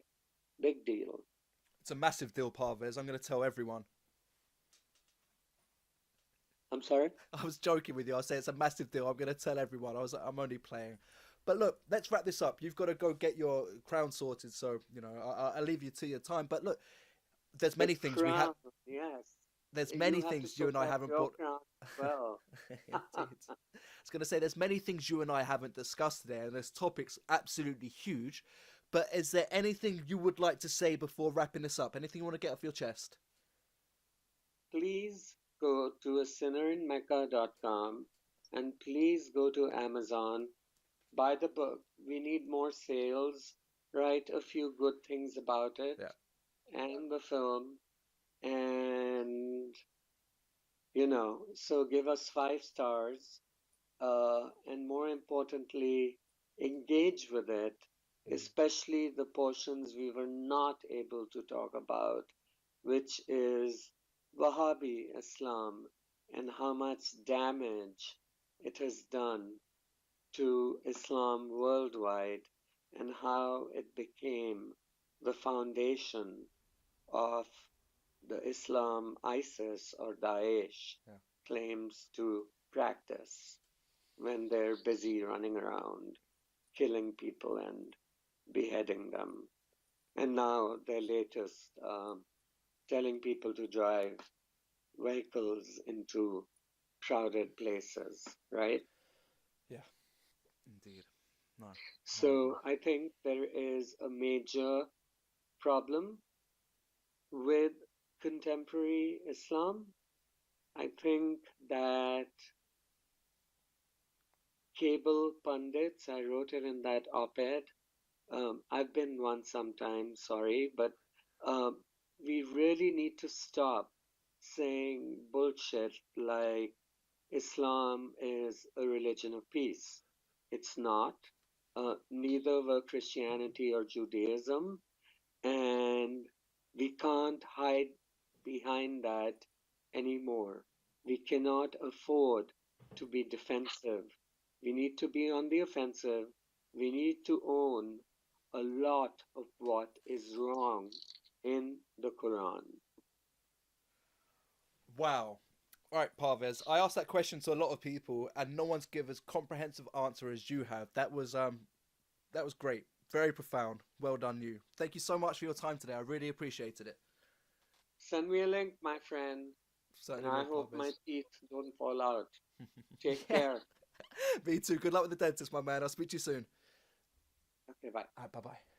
Big deal. it's a massive deal, Parvez. I'm going to tell everyone. I'm sorry? I was joking with you. I say it's a massive deal. I'm going to tell everyone. I'm only playing. But look, let's wrap this up. You've got to go get your crown sorted, so I'll leave you to your time. But look, there's The many things we have. crown, yes. There's You many have to things you sort and I out haven't your brought. crown as well. Indeed. I was going to say there's many things you and I haven't discussed today, and this topic's absolutely huge. But is there anything you would like to say before wrapping this up? Anything you want to get off your chest? Please go to sinnerinmecca.com and please go to Amazon. Buy the book. We need more sales. Write a few good things about it Yeah. and the film. And, so give us 5 stars. And more importantly, engage with it, especially the portions we were not able to talk about, which is Wahhabi Islam and how much damage it has done to Islam worldwide and how it became the foundation of the Islam ISIS or Daesh Yeah. claims to practice when they're busy running around killing people and beheading them. And now their latest, telling people to drive vehicles into crowded places, right? Yeah. Indeed. No. So I think there is a major problem with contemporary Islam. I think that cable pundits, I wrote it in that op-ed. I've been one sometime, sorry, but um, we really need to stop saying bullshit like Islam is a religion of peace. It's not. Neither were Christianity or Judaism. And we can't hide behind that anymore. We cannot afford to be defensive. We need to be on the offensive. We need to own a lot of what is wrong in the Quran. Wow. All right, Parvez. I asked that question to a lot of people, and no one's given as comprehensive answer as you have. That was great. Very profound. Well done, you. Thank you so much for your time today. I really appreciated it. Send me a link, my friend, and Certainly I will, hope my Parvez. teeth don't fall out. Take Yeah. care. Me too. Good luck with the dentist, my man. I'll speak to you soon. Okay, bye. Bye bye.